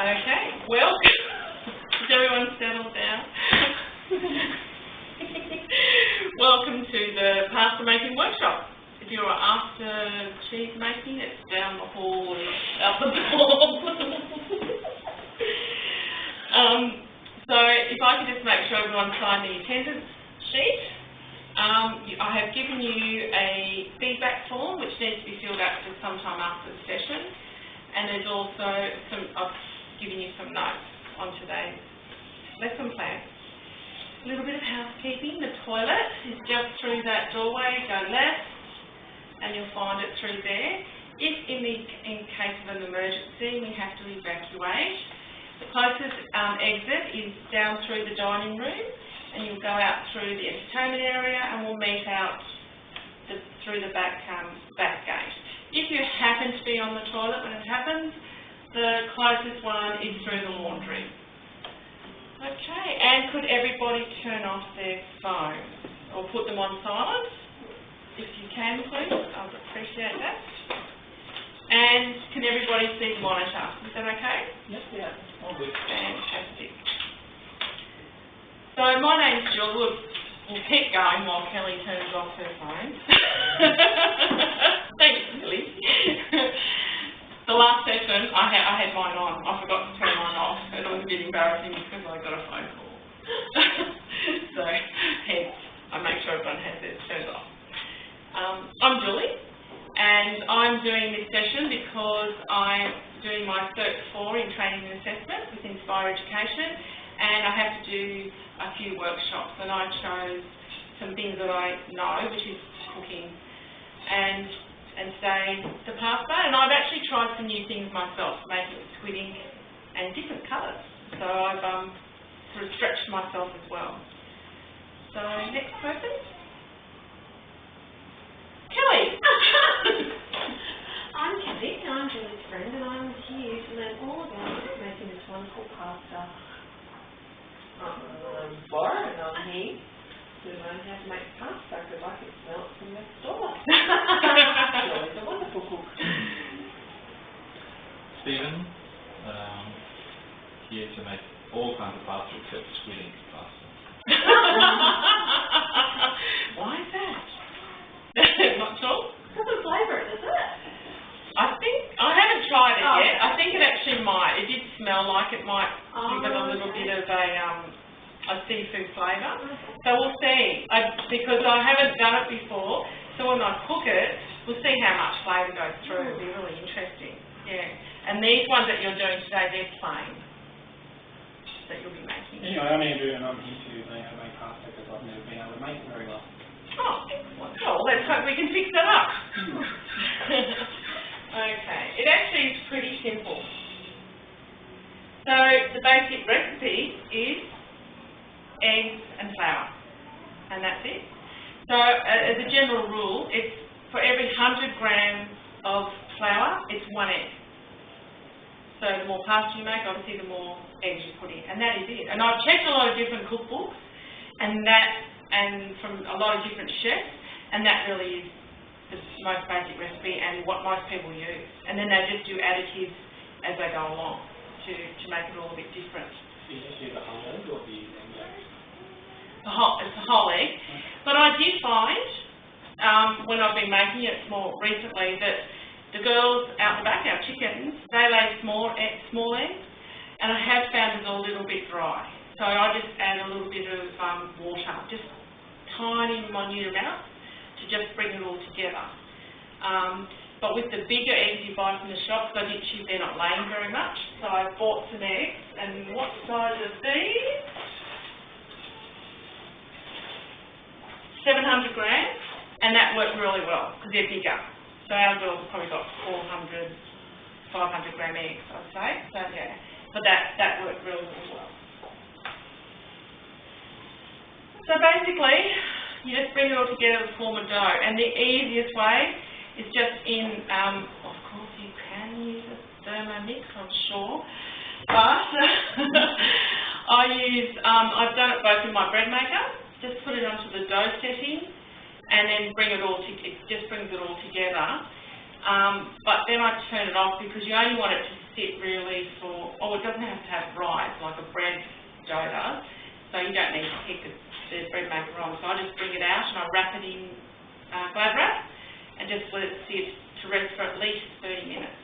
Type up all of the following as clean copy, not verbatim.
Okay, well, is everyone settled down? Welcome to the pasta making workshop. If you're after cheese making, it's down the hall and out the door. So if I could just make sure everyone signed the attendance sheet. I have given you a feedback form which needs to be filled out sometime after the session, and there's also I've given you some notes on today's lesson plan. A little bit of housekeeping. The toilet is just through that doorway. Go left and you'll find it through there. If in case of an emergency we have to evacuate, the closest exit is down through the dining room, and you'll go out through the entertainment area and we'll meet out through the back gate. If you happen to be on the toilet when it happens, the closest one is through the laundry. Okay, and could everybody turn off their phone or put them on silent? If you can, please, I would appreciate that. And can everybody see the monitor? Is that okay? Yes, yeah. All good. Fantastic. So my name's Jill. We'll keep going while Kelly turns off her phone. Thanks, Kelly. The last session, I had mine on. I forgot to turn mine off. It was a bit embarrassing because I got a phone call. So, hence, I make sure everyone has theirs turned off. I'm Julie, and I'm doing this session because I'm doing my Cert 4 in Training and Assessment with Inspire Education, and I have to do a few workshops, and I chose some things that I know, which is cooking and today the pasta, and I've actually tried some new things myself, making squid ink and different colours, so I've sort of stretched myself as well. So next person. Kelly. I'm Kelly, and I'm Julie's friend, and I'm here to learn all about making this wonderful pasta. I'm Laura, and I'm here to learn how to make pasta because I can smell it from next door. Julie's a wonderful cook. Stephen, here to make all kinds of pasta except squid ink pasta. Why is that? Not sure. Doesn't flavour it, does it? I haven't tried it yet. I think it actually might. It did smell like it might give it a little bit of a seafood flavour. So we'll see. Because I haven't done it before, so when I cook it, we'll see how much flavour goes through. It'll be really interesting. Yeah. And these ones that you're doing today, they're plain. That you'll be making. Anyway, I'm Andrew, and I'm here to learn how to make pasta because I've never been able to make it very well. Oh, excellent. Oh, let's hope we can fix that up. Okay, it actually is pretty simple. So the basic recipe is eggs and flour, and that's it. So as a general rule, it's for every 100 grams of flour, it's 1 egg. So the more pasta you make, obviously the more eggs you put in, and that is it. And I've checked a lot of different cookbooks, and from a lot of different chefs, and that really is the most basic recipe and what most people use. And then they just do additives as they go along to make it all a bit different. Do you just use the whole egg or do you use eggs? It's a whole egg. But I did find, when I've been making it more recently, that the girls out the back, our chickens, they lay small eggs, and I have found it a little bit dry. So I just add a little bit of water, just tiny minute amount, to just bring it all together. But with the bigger eggs you buy from the shops, I did choose they're not laying very much. So I bought some eggs, and what size are these? 700 grams, and that worked really well because they're bigger. So our girls have probably got 400, 500 gram eggs, I'd say. So yeah, but that worked really, really well. So basically, you just bring it all together to form a dough, and the easiest way is just in, of course you can use a Thermomix, I'm sure, but I've done it both in my bread maker, just put it onto the dough setting, and then it just brings it all together. But then I turn it off because you only want it to sit really for, it doesn't have to have rise like a bread dough does, so you don't need to keep the bread maker on. So I just bring it out and I wrap it in Glad wrap and just let it sit to rest for at least 30 minutes.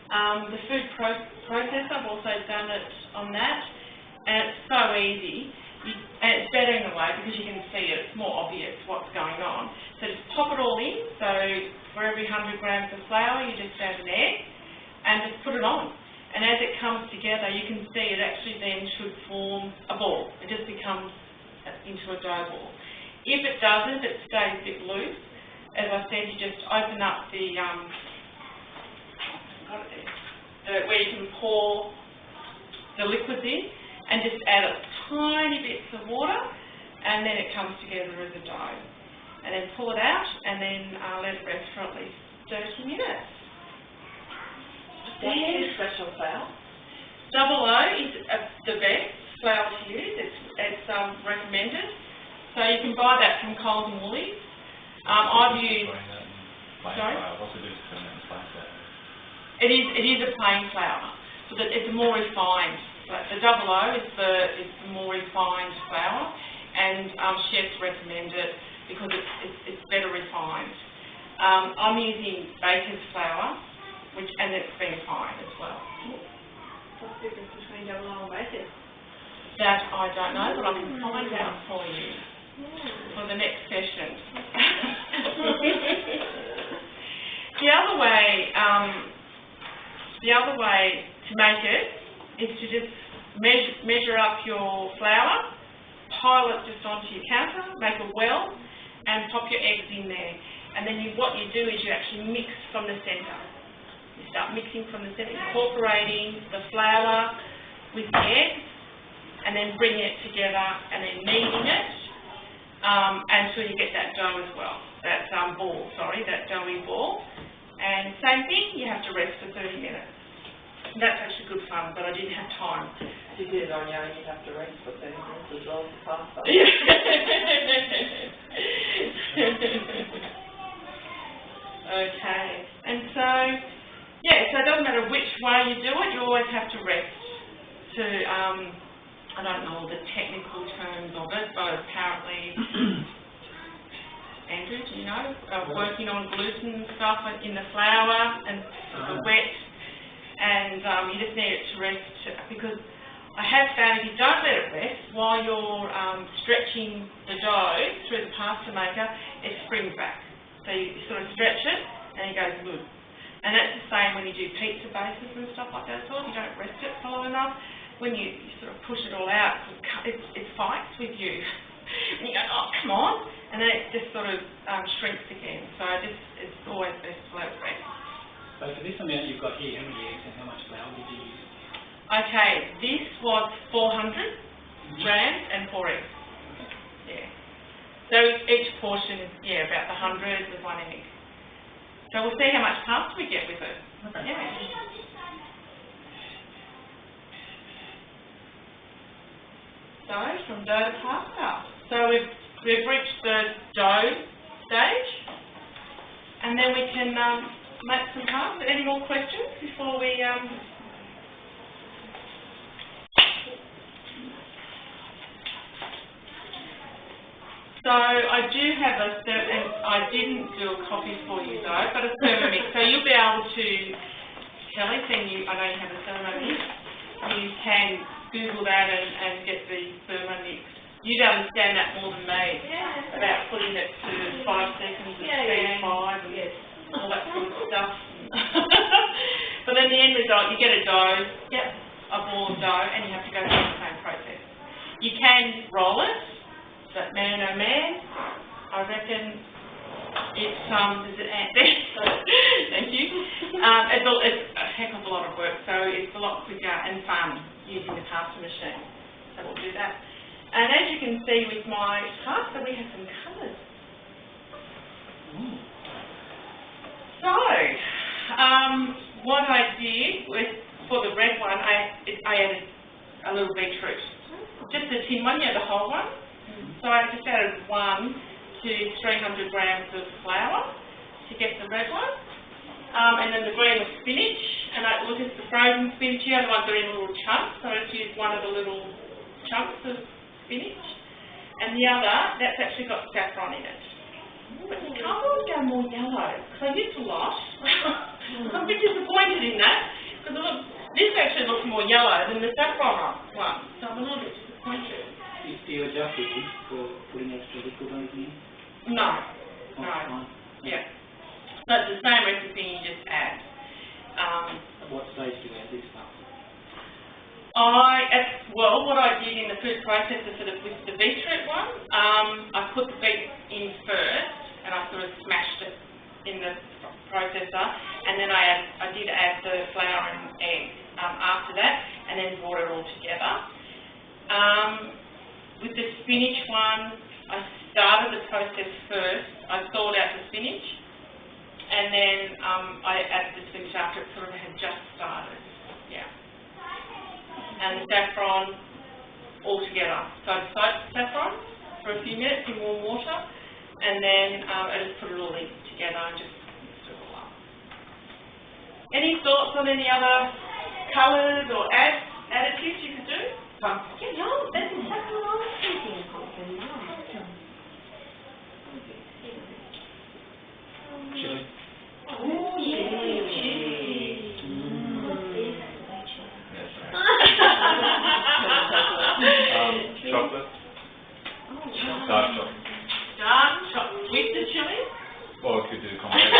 The food processor, I've also done it on that, and it's so easy. And it's better in a way because you can see it, it's more obvious what's going on. So just pop it all in, so for every 100 grams of flour you just add an egg and just put it on. And as it comes together you can see it actually then should form a ball. It just becomes into a dough ball. If it doesn't, it stays a bit loose. As I said, you just open up the where you can pour the liquids in and just add a tiny bits of water, and then it comes together as a dough. And then pull it out and then let it rest for at least 30 minutes. What's your special flour? Double O is the best flour to use. It's recommended. So you can buy that from Coles and Woolies. I've used. Sorry? What's the difference between that and plain flour? It is a plain flour, so that it's a more refined. The double O is the more refined flour, and chefs recommend it because it's better refined. I'm using baker's flour, and it's been fine as well. What's the difference between double O and baker's? That I don't know, but I can find out for you for the next session. The other way to make it is to just measure up your flour, pile it just onto your counter, make a well, and pop your eggs in there. And then what you do is you actually mix from the centre. You start mixing from the centre, incorporating the flour with the eggs, and then bringing it together and then kneading it until you get that dough as well, that doughy ball. And same thing, you have to rest for 30 minutes. That's actually good fun, but I didn't have time. If you did it on your own, you'd have to rest for 30 minutes as well as pasta. Okay, and so it doesn't matter which way you do it, you always have to rest to, I don't know all the technical terms of it, but apparently, Andrew, do you know, working on gluten stuff in the flour and the wet, and you just need it to rest because I have found if you don't let it rest while you're stretching the dough through the pasta maker, it springs back. So you sort of stretch it and it goes good. And that's the same when you do pizza bases and stuff like that. So if you don't rest it for long enough, when you sort of push it all out, it fights with you. And you go, oh, come on. And then it just sort of shrinks again. So it's always best to let it rest. So for this amount you've got here, how many eggs and how much flour did you use? Okay, this was 400 grams and 4 eggs. Yeah. So each portion is, about the 100 with 1 egg. So we'll see how much pasta we get with it. Okay. Yeah. So from dough to pasta. So we've reached the dough stage, and then we can make some pasta. Any more questions before we? So I do have and I didn't do a copy for you though, but a Thermomix. So you'll be able to, Kelly, I know you have a Thermomix. You can Google that and get the Thermomix. You'd understand that more than me about putting it to 5 seconds at speed 5 and all that sort of stuff. But then the end result, you get a dough, a ball of dough, and you have to go through the same process. You can roll it. But man, oh man, I reckon it's, there's an ant there, thank you. It's a heck of a lot of work, so it's a lot quicker and fun using the pasta machine. So we'll do that. And as you can see with my pasta, we have some colours. So, what I did for the red one, I added a little beetroot. Just the tin one, the whole one. So I just added 1 to 300 grams of flour to get the red one. And then the green was spinach, and that was just the frozen spinach. The other ones are in little chunks, so I just used one of the little chunks of spinach. And the other, that's actually got saffron in it. But you can't always go more yellow, because I used a lot. I'm a bit disappointed in that, because this actually looks more yellow than the saffron one, so I'm a little bit disappointed. Do you adjust it for putting extra liquid on it in? No. Oh, No. fine. Yeah. So it's the same recipe, you just add. At what stage do you add this stuff? Well, what I did in the food processor with the beetroot one, I put the beet in first, and I sort of smashed it in the processor, and then I did add the flour and egg after that, and then brought it all together. With the spinach one, I started the process first. I thawed out the spinach, and then I added the spinach after it sort of had just started. Yeah. And the saffron all together. So I soaked saffron for a few minutes in warm water, and then I just put it all in together and just mixed it all up. Any thoughts on any other colours or additives you could do? Yeah, no, that's exactly what I was thinking. Pumpkin, nice. Chili. Oh, yeah. Chocolate. Dark chocolate. Dark chocolate with the chili? Or we could do a combination.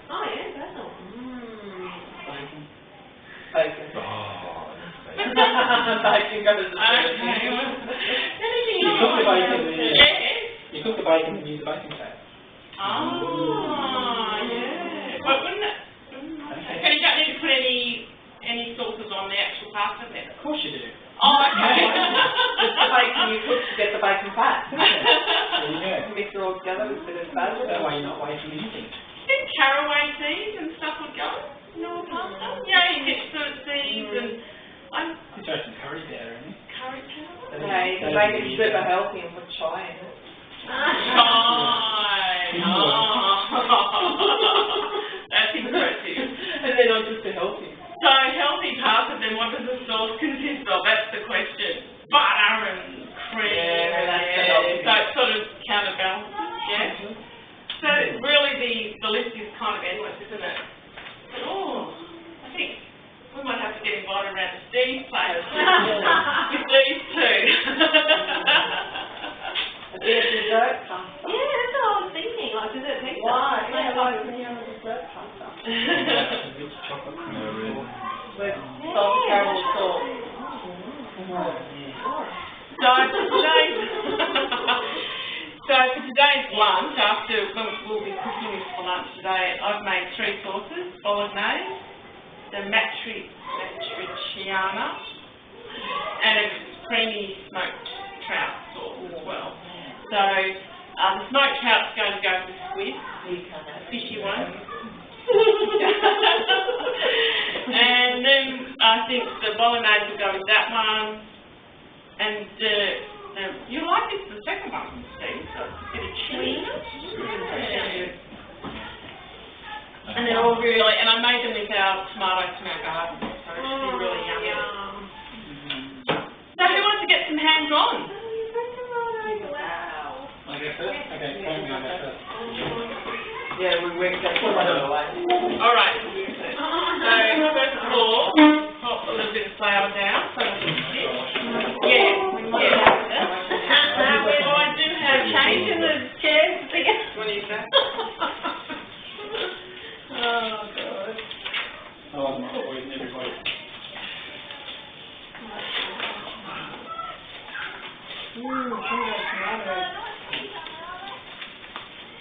Oh, yeah, basil. Bacon. Bacon. Oh, Bacon goes to Okay. Anything You cook the bacon and else? then Yes. you cook the bacon and use the bacon fat. Oh, yeah. But wouldn't it? So you don't need to put any sauces on the actual pasta then? Of course you do. Oh, okay. It's the bacon you cook to get the bacon fat. There you go. Mix it all together with a bit of basil. That way you're not wasting anything. Think caraway seeds and stuff would go in your pasta? Yeah, you get fruit seeds and You throw some curry powder in it. curry powder. Yeah, you can make it super healthy and put chai in it. Chai. Oh. That's impressive. And then not just a healthy. So healthy pasta, then what does the sauce consist of? That's the question. Butter and cream. Yeah, that's the healthy. So it sort of counterbalances, yeah? So really the list is kind of endless, isn't it? But I think we might have to get invited around to Steve's place with these two. A bit of dessert pasta. Yeah, that's what I was thinking, like dessert pizza. Why? Yeah, Yeah, like when you have a dessert pasta. Rich chocolate cream. Maroon. With salted caramel sauce. So for today's lunch, we'll be cooking this for lunch today, I've made 3 sauces: bolognese, the matriciana, and a creamy smoked trout sauce as well. So the smoked trout's going to go with the squid, fishy one. And then I think the bolognese will go with that one. And you like this, the second one, Steve, so it's a bit of chili in it. Yeah. And they're all really, and I made them with our tomatoes from our garden, so they're really yummy. So who wants to get some hands-on? Wow. I go first? Okay, phone me, I go first. Yeah, we can put one away. All right. So first of all, pop a little bit of flour down. So yeah. Well, I do have change in the chairs. What do you say? Oh God. I like my poison everybody.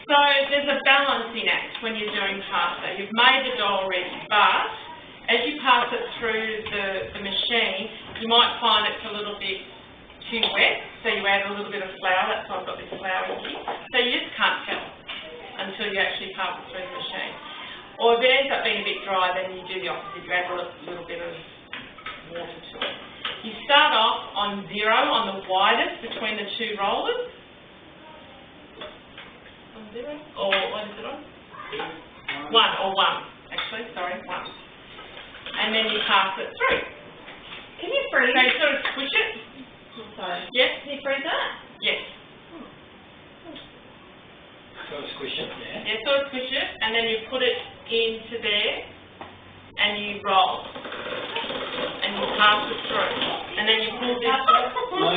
So there's a balancing act when you're doing pasta. You've made the dough already, but as you pass it through the machine, you might find it's a little bit too wet, so you add a little bit of flour. That's why I've got this flour in here. So you just can't tell until you actually pass it through the machine. Or if it ends up being a bit dry, then you do the opposite. You add a little bit of water to it. You start off on 0 on the widest between the 2 rollers. On 0? Or what is it on? 1, One, actually, sorry, one. And then you pass it through. Can you freeze? So you sort of squish it. Oh, sorry. Yes, Can you freeze that? yes. So squish it, yeah. Yeah, sort of squish it, and then you put it into there, and you roll. And you pass it through. And then you pull this through.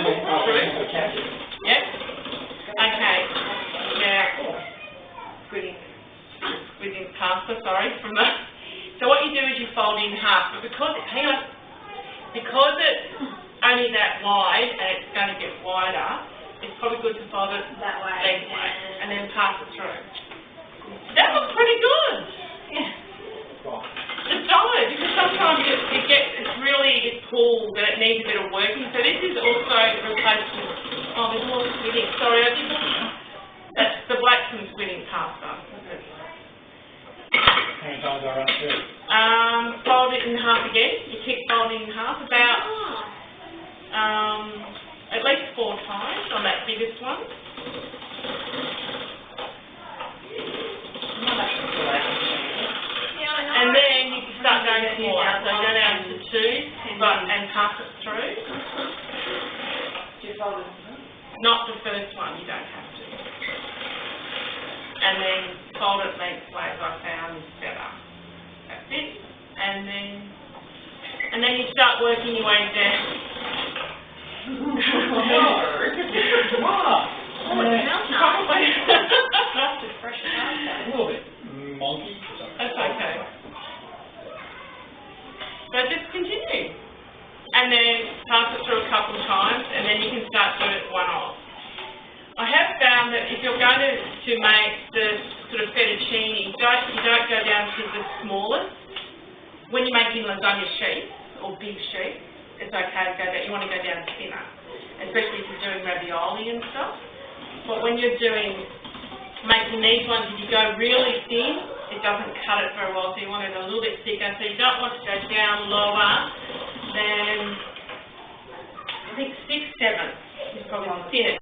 Catch it. Yep. Okay. Now, squidding pasta, sorry, from the... So what you do is you fold it in half, but because it's only that wide, and it's going to get wider, it's probably good to fold it That way. lengthwise, and then pass it through. That looks pretty good. Yeah. It does, because sometimes it really pulled and it needs a bit of working. So this is also replaced with, there's more squidding. Sorry, I didn't, that's the Blackson squidding pasta. How many times do I run through? Fold it in half again. You keep folding in half about, at least 4 times on that biggest one. And then you can start going smaller. So go down to 2 and pass it through. Not the first one, you don't have to. And then fold it lengthways, I found better. That's it. And then you start working your way down. Probably. A little bit monkey. That's okay. So just continue. And then pass it through a couple of times, and then you can start doing it one off. I have found that if you're going to make the sort of fettuccine, you don't go down to the smallest. When you're making lasagna sheets, or big sheets, it's okay to go down, you want to go down thinner, especially if you're doing ravioli and stuff. But when you're making these ones, if you go really thin, it doesn't cut it very well, so you want it a little bit thicker. So you don't want to go down lower than, I think 6/7 is probably the thinnest.